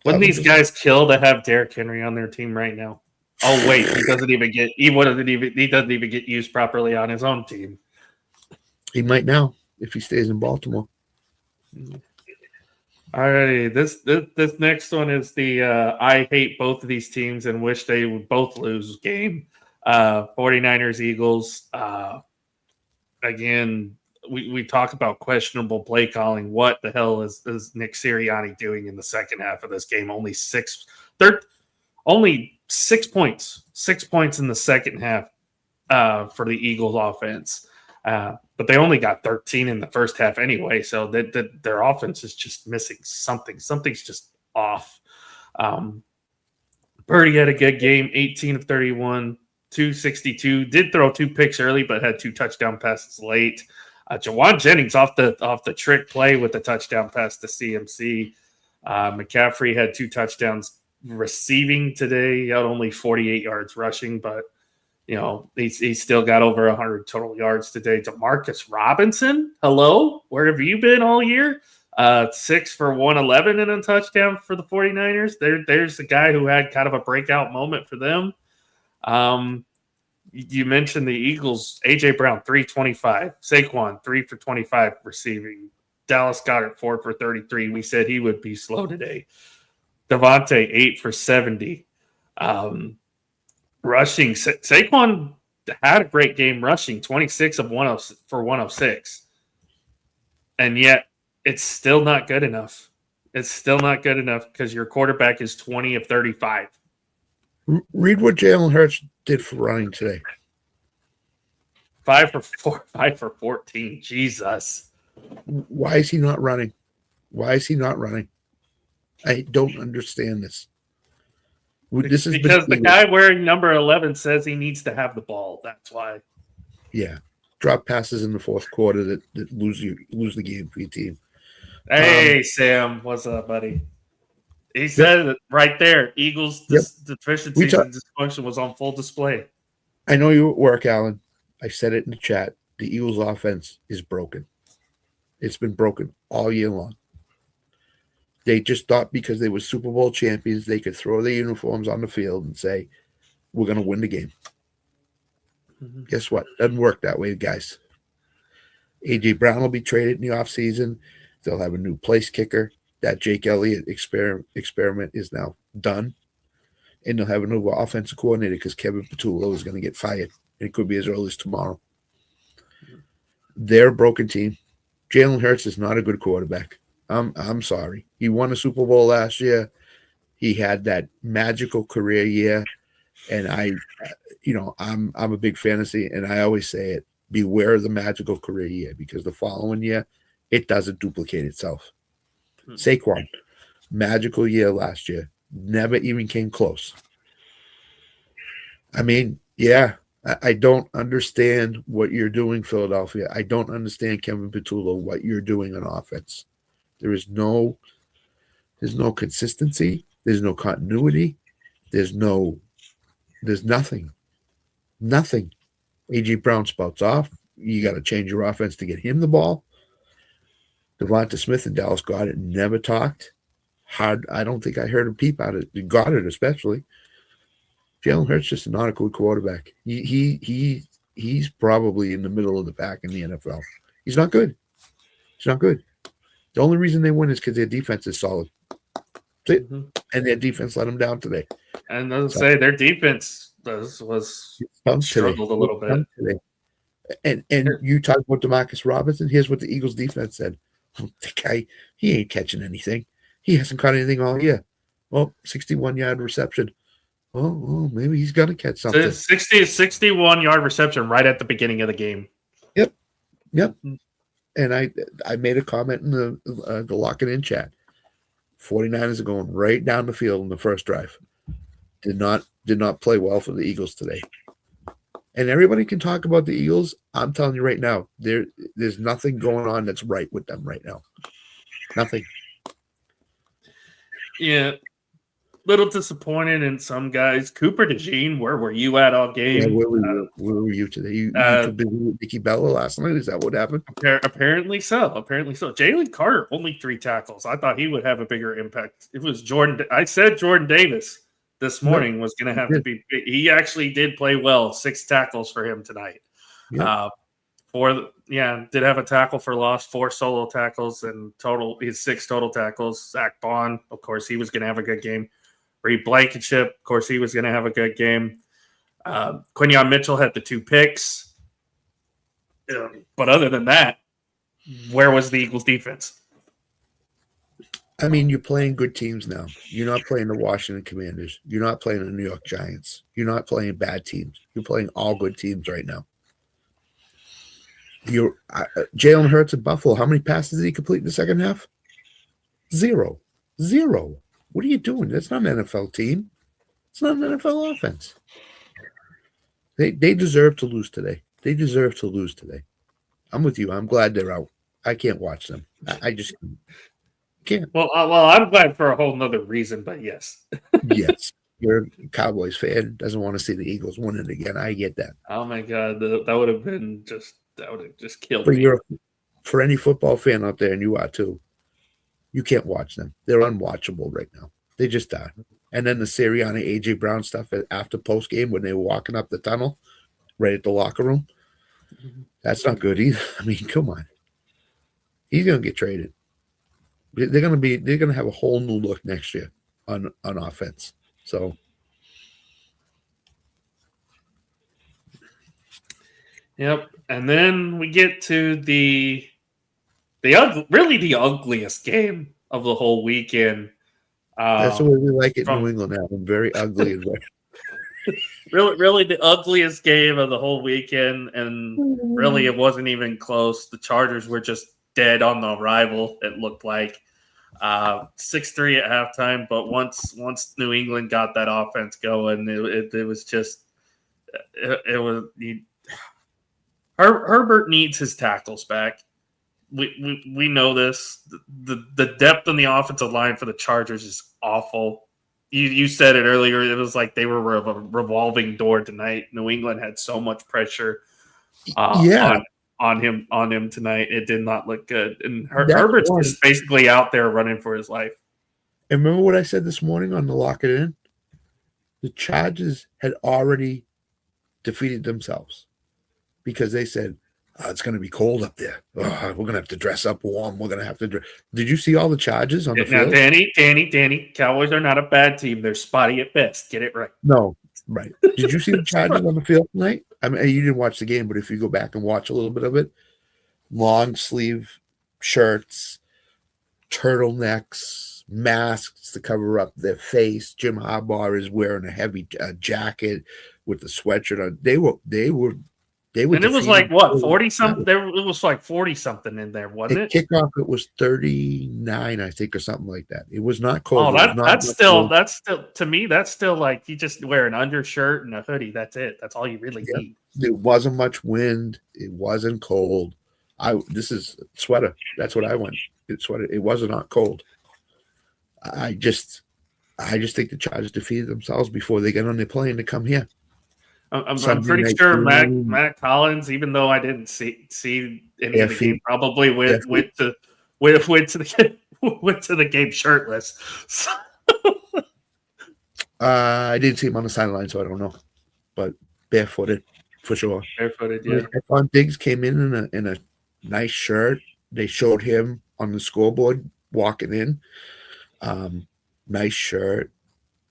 Wouldn't these guys kill to have Derrick Henry on their team right now? Oh wait, he doesn't even get used properly on his own team. He might now if he stays in Baltimore. Alrighty, this next one is the I hate both of these teams and wish they would both lose game. 49ers, Eagles. Again, we talk about questionable play calling. What the hell is Nick Sirianni doing in the second half of this game? Only 6 points. 6 points in the second half for the Eagles offense. But they only got 13 in the first half anyway, so their offense is just missing something. Something's just off. Purdy had a good game, 18 of 31, 262. Did throw 2 picks early, but had 2 touchdown passes late. Jawan Jennings off the trick play with the touchdown pass to CMC. McCaffrey had 2 touchdowns receiving today. He had only 48 yards rushing, but he's still got over 100 total yards today. Demarcus Robinson, hello, where have you been all year? 6 for 111 and a touchdown for the 49ers. There's the guy who had kind of a breakout moment for them. You mentioned the Eagles. A.J. Brown, 325. Saquon, 3 for 25 receiving. Dallas Goedert, 4 for 33. We said he would be slow today. Devontae, 8 for 70. Rushing, Saquon had a great game rushing, 26 of 106 for 106. And yet it's still not good enough. It's still not good enough because your quarterback is 20 of 35. Read what Jalen Hurts did for running today. 5 for 14. Jesus. Why is he not running? I don't understand this. This is because the guy wearing number 11 says he needs to have the ball. That's why. Yeah. Drop passes in the fourth quarter that lose the game for your team. Hey, Sam. What's up, buddy? He said it right there. Eagles' deficiencies and dysfunction was on full display. I know you at work, Alan. I said it in the chat. The Eagles' offense is broken. It's been broken all year long. They just thought because they were Super Bowl champions, they could throw their uniforms on the field and say, we're going to win the game. Mm-hmm. Guess what? Doesn't work that way, guys. A.J. Brown will be traded in the offseason. They'll have a new place kicker. That Jake Elliott experiment is now done. And they'll have a new offensive coordinator because Kevin Patullo is going to get fired. It could be as early as tomorrow. They're a broken team. Jalen Hurts is not a good quarterback. I'm sorry. He won a Super Bowl last year. He had that magical career year. And I'm a big fantasy, and I always say it, beware of the magical career year because the following year, it doesn't duplicate itself. Saquon, magical year last year. Never even came close. I mean, yeah, I don't understand what you're doing, Philadelphia. I don't understand, Kevin Patullo, what you're doing on offense. There's no consistency. There's no continuity. There's nothing. Nothing. A.J. Brown spouts off. You got to change your offense to get him the ball. Devonta Smith and Dallas Goedert never talked. I don't think I heard a peep out of it. Goedert especially. Jalen Hurts just not a good quarterback. He's probably in the middle of the pack in the NFL. He's not good. The only reason they win is because their defense is solid. Mm-hmm. And their defense let them down today. And I'll say their defense struggled a little bit. Today. And you talk about Demarcus Robinson. Here's what the Eagles defense said. The guy, he ain't catching anything. He hasn't caught anything all year. Well, 61-yard reception. Oh, maybe he's going to catch something. 61-yard reception right at the beginning of the game. Yep. And I made a comment in the Lock It In chat. 49ers are going right down the field in the first drive. Did not play well for the Eagles today. And everybody can talk about the Eagles. I'm telling you right now, there's nothing going on that's right with them right now. Nothing. Yeah. Little disappointed in some guys. Cooper DeJean, where were you at all game? Yeah, where were you today? You busy with Nicky Bella last night? Is that what happened? Apparently so. Jalen Carter, only 3 tackles. I thought he would have a bigger impact. It was Jordan. I said Jordan Davis this morning was going to have to be. He actually did play well. 6 tackles for him tonight. Yeah. did have a tackle for loss, 4 solo tackles, and total he had 6 total tackles. Zach Bond, of course, he was going to have a good game. Reed Blankenship, of course, he was going to have a good game. Quinyon Mitchell had the 2 picks. But other than that, where was the Eagles defense? I mean, you're playing good teams now. You're not playing the Washington Commanders. You're not playing the New York Giants. You're not playing bad teams. You're playing all good teams right now. Jalen Hurts at Buffalo, how many passes did he complete in the second half? 0. What are you doing? That's not an NFL team. It's not an NFL offense. They deserve to lose today. I'm with you. I'm glad they're out. I can't watch them. I just can't. Well, I'm glad for a whole nother reason, but yes. Yes. You're a Cowboys fan, doesn't want to see the Eagles win it again. I get that. Oh my God. That would have just killed me. For any football fan out there, and you are too, you can't watch them. They're unwatchable right now. They just are. And then the Sirianni, A.J. Brown stuff after postgame when they were walking up the tunnel right at the locker room. That's not good either. I mean, come on. He's going to get traded. They're going to have a whole new look next year on offense. So. Yep. And then we get to the ugliest game of the whole weekend. That's the way we like it in New England now. Very ugly and really the ugliest game of the whole weekend, and really it wasn't even close. The Chargers were just dead on the arrival, it looked like. 6-3 at halftime, but once New England got that offense going, it was just Herbert needs his tackles back. We know this. The depth on the offensive line for the Chargers is awful. You said it earlier. It was like they were a revolving door tonight. New England had so much pressure on him tonight. It did not look good. And Herbert's just basically out there running for his life. And remember what I said this morning on the Lock It In? The Chargers had already defeated themselves because they said, it's going to be cold up there. We're going to have to dress up warm. We're going to have to Did you see all the charges on the field? Now, Danny, Cowboys are not a bad team. They're spotty at best. Get it right. No, right. Did you see the charges on the field tonight? I mean, you didn't watch the game, but if you go back and watch a little bit of it, long sleeve shirts, turtlenecks, masks to cover up their face. Jim Harbaugh is wearing a heavy jacket with the sweatshirt on. They were. And it was like what 40 something. It was like 40 something in there, wasn't it? Kickoff it was 39, I think, or something like that. It was not cold. Oh, that's still to me. That's still like you just wear an undershirt and a hoodie. That's it. That's all you really need. There wasn't much wind. It wasn't cold. This is sweater. That's what I went. It's sweater. It was not cold. I just think the Chargers defeated themselves before they get on their plane to come here. I'm pretty sure Matt Collins, even though I didn't see any of the game, probably went to the game shirtless. So. I didn't see him on the sideline, so I don't know. But barefooted for sure. Barefooted, yeah. Stephon Diggs came in a nice shirt. They showed him on the scoreboard walking in. Nice shirt,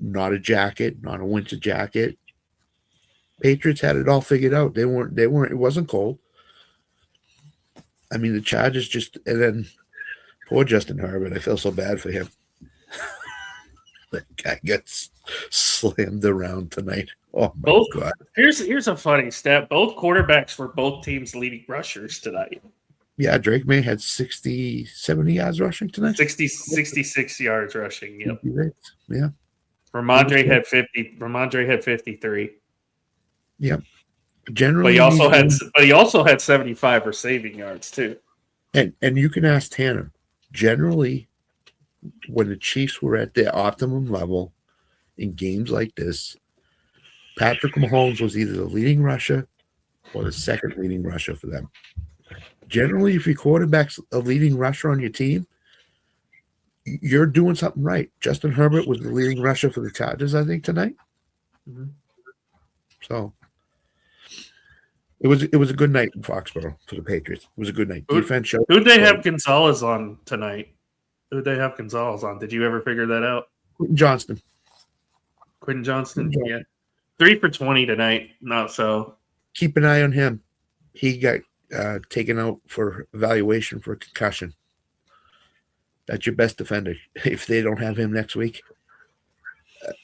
not a jacket, not a winter jacket. Patriots had it all figured out. They weren't. It wasn't cold. I mean, the Chargers and then poor Justin Herbert. I feel so bad for him. That guy gets slammed around tonight. Oh my God! Here's a funny stat. Both quarterbacks were both teams' leading rushers tonight. Yeah, Drake May had 70 yards rushing tonight. 66 yards rushing. Yep. Yeah. Ramondre had 50. Ramondre had 53. Yep. Generally, but he also had 75 receiving yards too. And you can ask Tanner. Generally, when the Chiefs were at their optimum level in games like this, Patrick Mahomes was either the leading rusher or the second leading rusher for them. Generally, if your quarterback's a leading rusher on your team, you're doing something right. Justin Herbert was the leading rusher for the Chargers, I think, tonight. Mm-hmm. So, It was a good night in Foxboro for the Patriots. It was a good night. Defense showed. Who'd they have Gonzalez on tonight? Who'd they have Gonzalez on? Did you ever figure that out? Johnston. Quentin Johnston? Yeah. 3 for 20 tonight. No, so keep an eye on him. He got taken out for evaluation for concussion. That's your best defender. If they don't have him next week,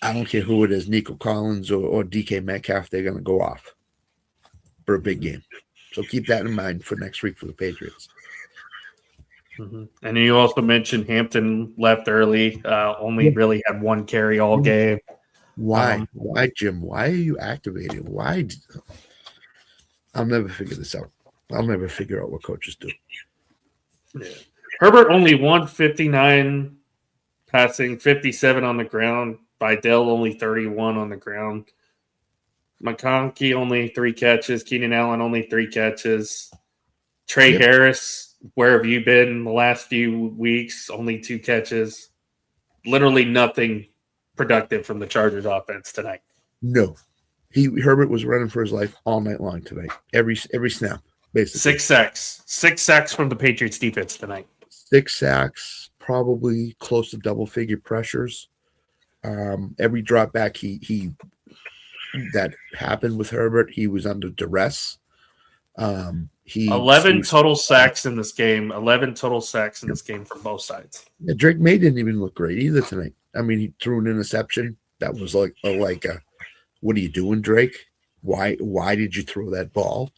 I don't care who it is, Nico Collins or DK Metcalf, they're going to go off for a big game. So keep that in mind for next week for the Patriots. Mm-hmm. And you also mentioned Hampton left early, only really had one carry all game. Why? Why, Jim? Why are you activated? Why? I'll never figure this out. I'll never figure out what coaches do. Yeah. Herbert only 159 passing, 57 on the ground. Vidal only 31 on the ground. McConkey only 3 catches. Keenan Allen only 3 catches. Trey Harris, where have you been the last few weeks? Only 2 catches. Literally nothing productive from the Chargers offense tonight. No. Herbert was running for his life all night long tonight. Every snap, basically. 6 sacks. 6 sacks from the Patriots defense tonight. 6 sacks, probably close to double-figure pressures. Every drop back he that happened with Herbert, he was under duress. 11 total sacks in this game. 11 total sacks in this game from both sides. Yeah, Drake May didn't even look great either tonight. I mean, he threw an interception. That was like what are you doing, Drake? Why did you throw that ball?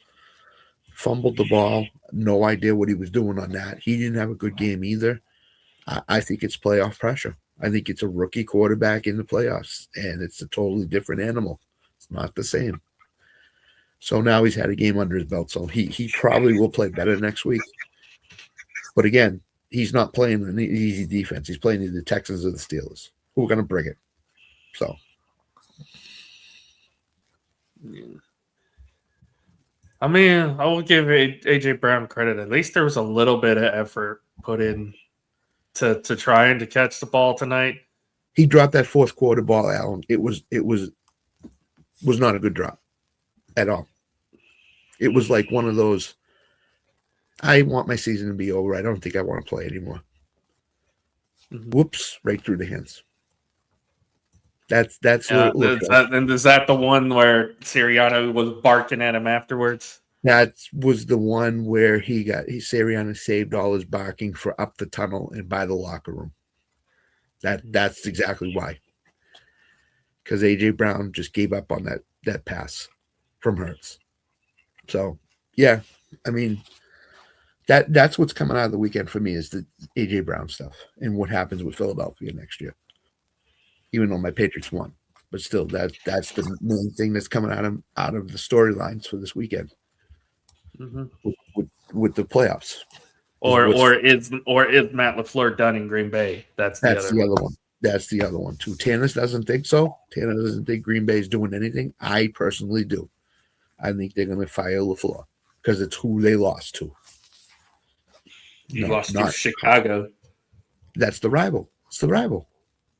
Fumbled the ball. No idea what he was doing on that. He didn't have a good game either. I think it's playoff pressure. I think it's a rookie quarterback in the playoffs, and it's a totally different animal. It's not the same. So now he's had a game under his belt, so he probably will play better next week. But again, he's not playing an easy defense. He's playing either the Texans or the Steelers, who are going to bring it. So, yeah. I mean, I will give AJ Brown credit. At least there was a little bit of effort put in to trying to catch the ball tonight. He dropped that fourth quarter ball, Allen. It was not a good drop at all. It was like one of those, I want my season to be over. I don't think I want to play anymore. Mm-hmm. Whoops, right through the hands. That's yeah, is that the one where Sirianni was barking at him afterwards? That was the one where Sirianni saved all his barking for up the tunnel and by the locker room. That's exactly why. Because AJ Brown just gave up on that pass from Hurts. So yeah, I mean that's what's coming out of the weekend for me is the AJ Brown stuff and what happens with Philadelphia next year. Even though my Patriots won, but still that's the main thing that's coming out of the storylines for this weekend. Mm-hmm. With the playoffs, or is Matt LaFleur done in Green Bay? That's the other one. That's the other one too. Tanner doesn't think so. Tanner doesn't think Green Bay is doing anything. I personally do. I think they're going to fire LaFleur because it's who they lost to. You lost to Chicago. That's the rival. It's the rival.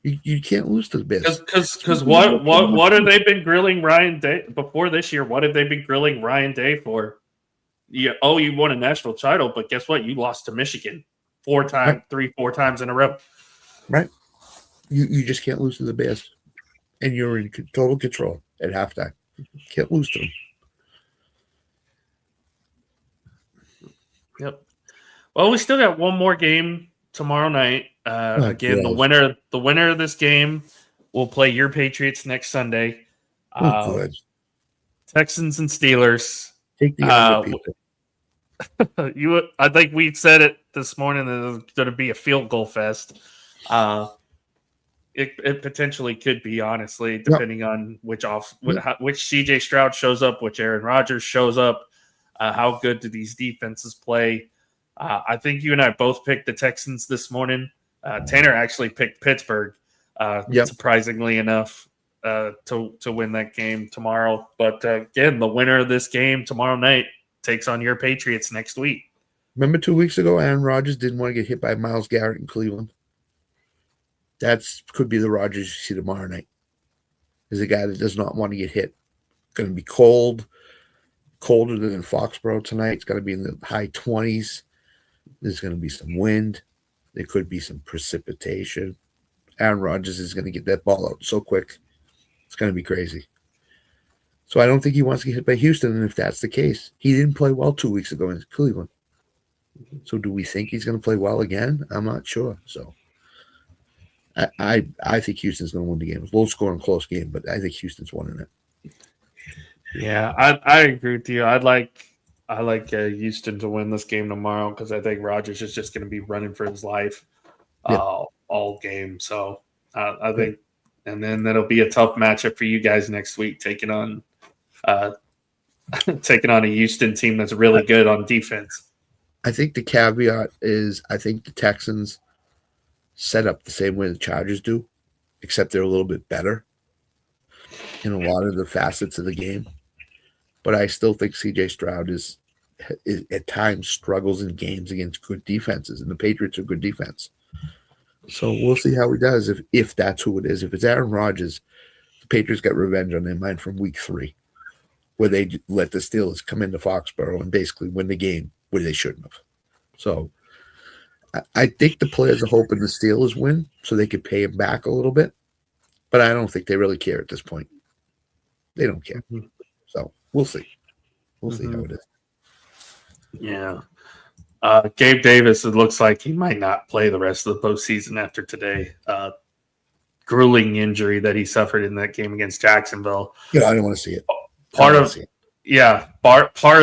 You can't lose to the Bears. Because what have they been grilling Ryan Day before this year? What have they been grilling Ryan Day for? You won a national title, but guess what? You lost to Michigan 4 times in a row. Right. You just can't lose to the Bears. And you're in total control at halftime. Can't lose to them. Yep. Well, we still got one more game tomorrow night. Again, the winner of this game will play your Patriots next Sunday. Good. Texans and Steelers. Take the other people. I think we said it this morning that it's going to be a field goal fest. It potentially could be, honestly, depending on which CJ Stroud shows up, which Aaron Rodgers shows up, how good do these defenses play. I think you and I both picked the Texans this morning. Tanner actually picked Pittsburgh, surprisingly enough, to win that game tomorrow. But again, the winner of this game tomorrow night takes on your Patriots next week. Remember 2 weeks ago, Aaron Rodgers didn't want to get hit by Myles Garrett in Cleveland? That could be the Rodgers you see tomorrow night. Is a guy that does not want to get hit. Going to be cold colder than in Foxboro tonight. It's going to be in the high 20s. There's going to be some wind. There could be some precipitation. Aaron Rodgers is going to get that ball out so quick. It's going to be crazy. So I don't think he wants to get hit by Houston. And if that's the case, he didn't play well 2 weeks ago in Cleveland. So do we think he's going to play well again? I'm not sure. So I think Houston's going to win the game. It's a low scoring, close game, but I think Houston's winning it. Yeah, I agree with you. I like Houston to win this game tomorrow because I think Rodgers is just going to be running for his life all game. So I think, and then that'll be a tough matchup for you guys next week, taking on a Houston team that's really good on defense. I think the caveat is I think the Texans set up the same way the Chargers do, except they're a little bit better in a lot of the facets of the game. But I still think C.J. Stroud is at times struggles in games against good defenses, and the Patriots are good defense. So we'll see how he does if that's who it is. If it's Aaron Rodgers, the Patriots got revenge on their mind from week 3, where they let the Steelers come into Foxboro and basically win the game where they shouldn't have. So I think the players are hoping the Steelers win so they could pay him back a little bit, but I don't think they really care at this point. They don't care. Mm-hmm. So we'll see. We'll see how it is. Yeah. Gabe Davis, it looks like he might not play the rest of the postseason after today. Grueling injury that he suffered in that game against Jacksonville. Yeah, I didn't want to see it. Part of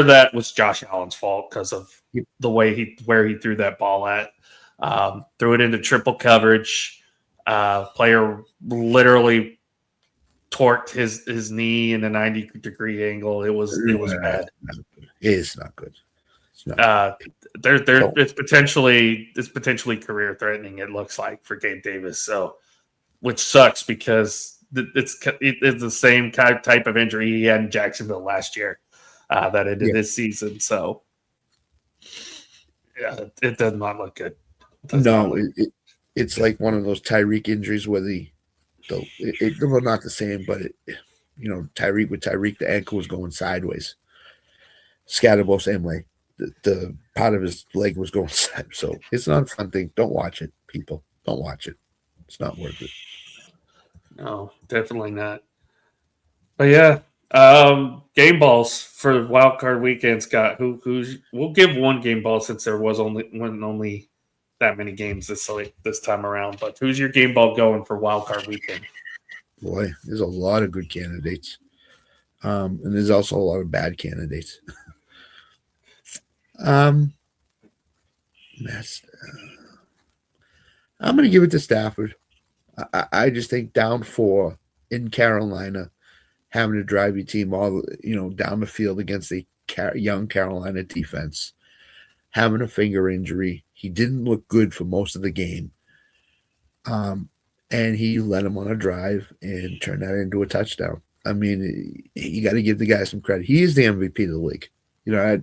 that was Josh Allen's fault because of the way where he threw that ball at. Threw it into triple coverage. Player literally torqued his knee in a 90-degree angle. It was bad. It's not good. It's potentially career threatening. It looks like for Gabe Davis. So, which sucks because it's the same type of injury he had in Jacksonville last year that ended this season. So, yeah, it does not look good. It's like one of those Tyreek injuries where well, not the same, but Tyreek, the ankle was going sideways. Scatterbo, same way. The part of his leg was going side. So it's not a fun thing. Don't watch it, people. Don't watch it. It's not worth it. No, definitely not. But yeah, game balls for wild card weekend, Scott. We'll give one game ball since there was only that many games this time around. But who's your game ball going for wild card weekend? Boy, there's a lot of good candidates, and there's also a lot of bad candidates. I'm going to give it to Stafford. I just think down 4 in Carolina, having to drive your team all down the field against a young Carolina defense, having a finger injury. He didn't look good for most of the game. And he led him on a drive and turned that into a touchdown. I mean, you got to give the guy some credit. He is the MVP of the league.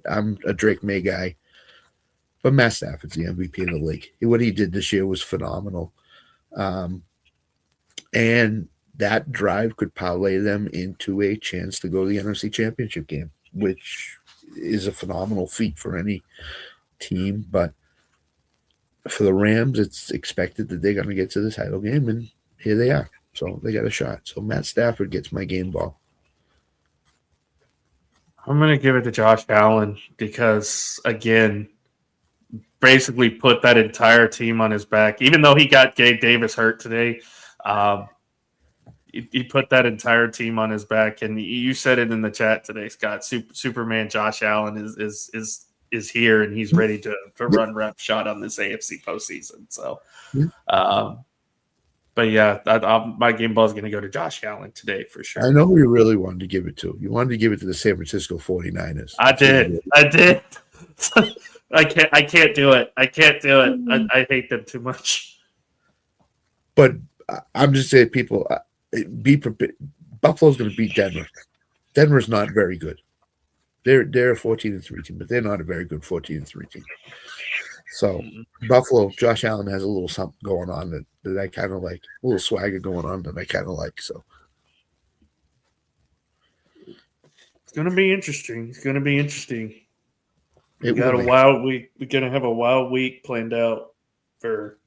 I'm a Drake May guy, but Matt Stafford's the MVP of the league. What he did this year was phenomenal. And that drive could parlay them into a chance to go to the NFC Championship game, which is a phenomenal feat for any team. But for the Rams, it's expected that they're going to get to the title game, and here they are. So they got a shot. So Matt Stafford gets my game ball. I'm going to give it to Josh Allen because, again, basically put that entire team on his back. Even though he got Gabe Davis hurt today, he put that entire team on his back. And you said it in the chat today, Scott. Superman Josh Allen is here, and he's ready to run rep shot on this AFC postseason. So, but yeah, my game ball is going to go to Josh Allen today for sure. I know who you really wanted to give it to. You wanted to give it to the San Francisco 49ers. I did. I can't do it. I hate them too much. But I'm just saying, people, be prepared. Buffalo's going to beat Denver. Denver's not very good. They're a 14-3 team, but they're not a very good 14-3 team. So Buffalo, Josh Allen has a little something going on that I kind of like, a little swagger going on that I kind of like. So gonna be interesting. It's gonna be interesting. We It got will a be. wild week. We're gonna have a wild week planned out for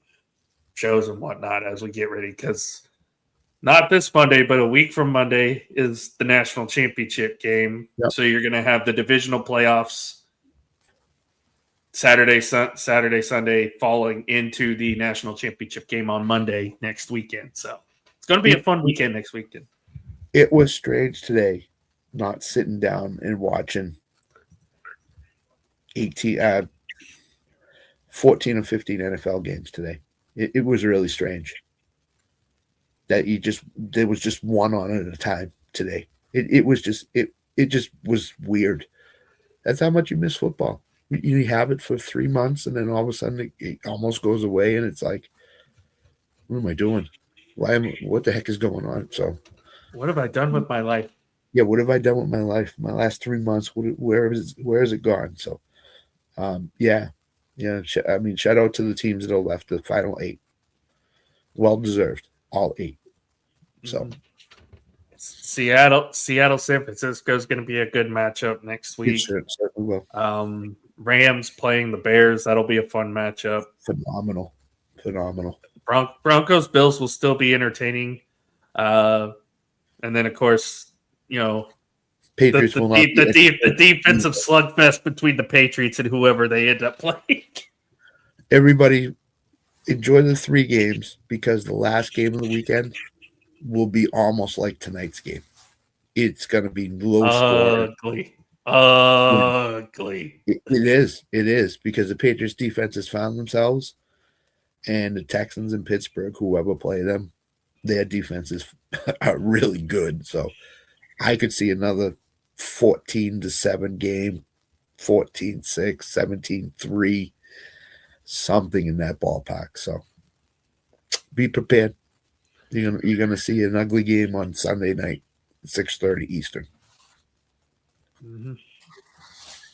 shows and whatnot as we get ready. Because not this Monday, but a week from Monday is the national championship game. Yep. So you're gonna have the divisional playoffs Saturday, Sunday, falling into the national championship game on Monday next weekend. So it's gonna be a fun weekend next weekend. It was strange today, not sitting down and watching 14 or 15 NFL games today. It was really strange that there was just one on at a time today. It just was weird. That's how much you miss football. You have it for 3 months, and then all of a sudden it almost goes away, and it's like, what am I doing? What the heck is going on? So, what have I done with my life? Yeah, what have I done with my life? My last 3 months, where has it gone? So, yeah. I mean, shout out to the teams that are left, the final 8. Well deserved, all 8. So, Seattle, San Francisco is going to be a good matchup next week. it certainly will. Rams playing the Bears, that'll be a fun matchup. Phenomenal. Broncos, Bills will still be entertaining. And then, of course, Patriots the defensive slugfest between the Patriots and whoever they end up playing. Everybody enjoy the 3 games, because the last game of the weekend will be almost like tonight's game. It's going to be low score. Ugly. It is, because the Patriots defense has found themselves, and the Texans in Pittsburgh, whoever play them, their defenses are really good. So I could see another 14-7 game, 14-6, 17-3, something in that ballpark. So be prepared. You're gonna see an ugly game on Sunday night, 6:30 Eastern. Mm-hmm.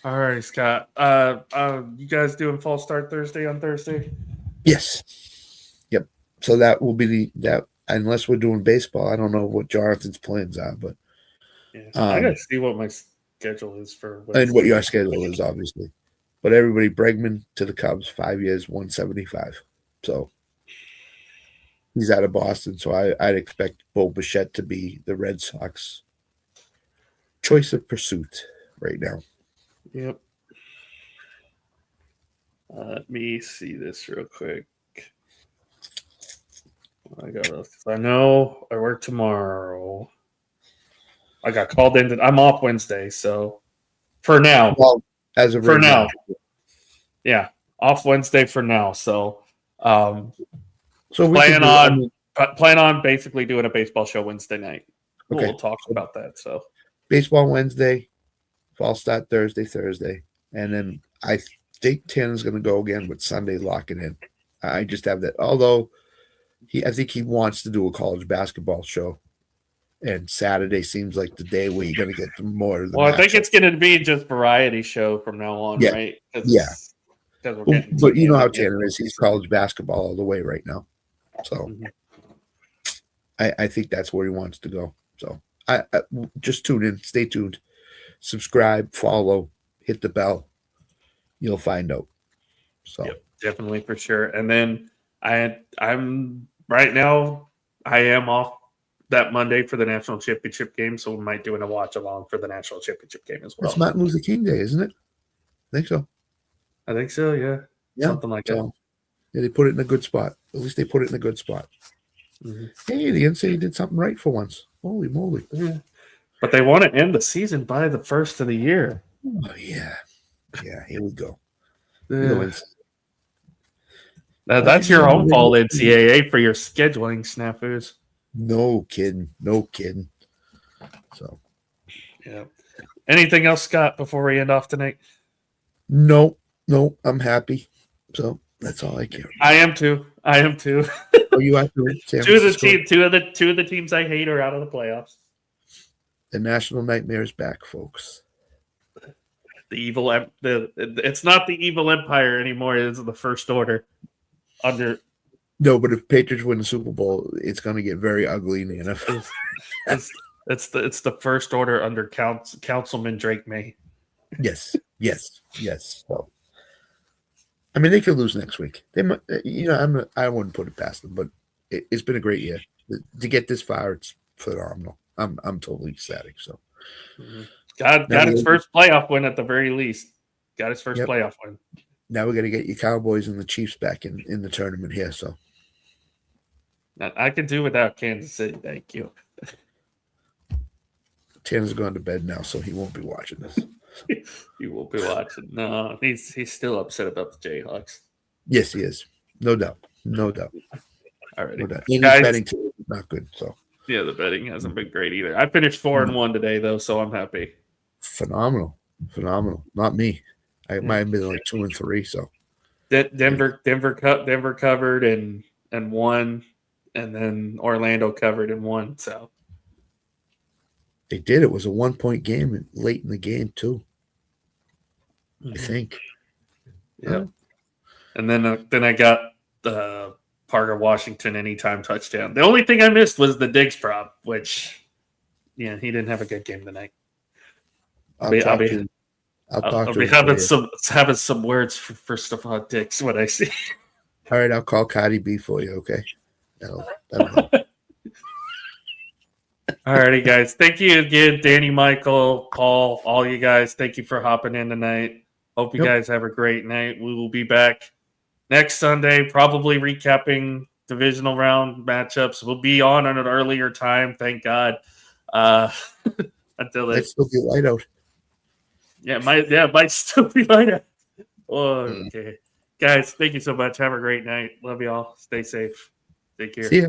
All right, Scott. You guys doing Fall Start Thursday on Thursday? Yes. Yep. So that will be that. Unless we're doing baseball, I don't know what Jonathan's plans are, but yeah, I gotta see what my schedule is for Wednesday. And what your schedule is, obviously. But everybody, Bregman to the Cubs, 5 years, 175. So he's out of Boston, so I'd expect Bo Bichette to be the Red Sox choice of pursuit right now. Yep. Let me see this real quick. I know I work tomorrow. I got called in. I'm off Wednesday, so for now. Well, as of right now. Yeah, off Wednesday for now. So plan on basically doing a baseball show Wednesday night. Okay. We'll talk about that. So baseball Wednesday, Fall Start Thursday, and then I think 10 is going to go again, but Sunday lock it in. I just have that. Although I think he wants to do a college basketball show, and Saturday seems like the day where you're going to get more of the I think it's going to be just variety show from now on, right? Yeah. But you know how Tanner is. He's college basketball all the way right now. So I think that's where he wants to go. So I just tune in. Stay tuned. Subscribe, follow, hit the bell. You'll find out. So yep, definitely for sure. And then I'm right now, I am off that Monday for the national championship game, so we might do a watch along for the national championship game as well. It's Martin Luther King Day, isn't it? I think so. Yeah. Something like that. Yeah, they put it in a good spot. At least they put it in a good spot. Mm-hmm. Hey, the NCAA did something right for once. Holy moly. Yeah. But they want to end the season by the first of the year. Oh, yeah. Yeah, here we go. That's your own fault, NCAA, for your scheduling snafus. No kidding. So, yeah. Anything else, Scott, before we end off tonight? No, I'm happy. So that's all I care about. I am too. Oh, you have to. Two of the teams I hate are out of the playoffs. The national nightmare is back, folks. It's not the evil empire anymore. It's the first order. No, but if Patriots win the Super Bowl, it's going to get very ugly in the NFL. It's the first order under Councilman Drake May. Yes. So, I mean, they could lose next week. They might, I wouldn't put it past them, but it's been a great year to get this far. It's phenomenal. I'm totally ecstatic. So, got his first playoff win at the very least. Got his first playoff win. Now we got to get your Cowboys and the Chiefs back in the tournament here. So, I could do without Kansas City. Thank you. Tanner's gone to bed now, so he won't be watching this. He won't be watching. No, he's still upset about the Jayhawks. Yes, he is. No doubt. All right, no doubt. And his betting too is not good. So yeah, the betting hasn't been great either. I finished 4-1 today though, so I'm happy. Phenomenal. Not me. I might have been like 2 and 3. So Denver covered and won, and then Orlando covered and won. So they did. It was a 1-point game late in the game too. I think. Yeah. And then I got the Parker Washington anytime touchdown. The only thing I missed was the Diggs prop, which he didn't have a good game tonight. I'll be having some words for Stephon Diggs when I see. All right, I'll call Cardi B for you. Okay. That'll help. All righty, guys. Thank you again, Danny, Michael, Paul, all you guys. Thank you for hopping in tonight. Hope you guys have a great night. We will be back next Sunday, probably recapping divisional round matchups. We'll be on at an earlier time, thank God. Until It's still be light out. Yeah, it might still be light out. Okay. Guys, thank you so much. Have a great night. Love y'all. Stay safe. Take care. See ya.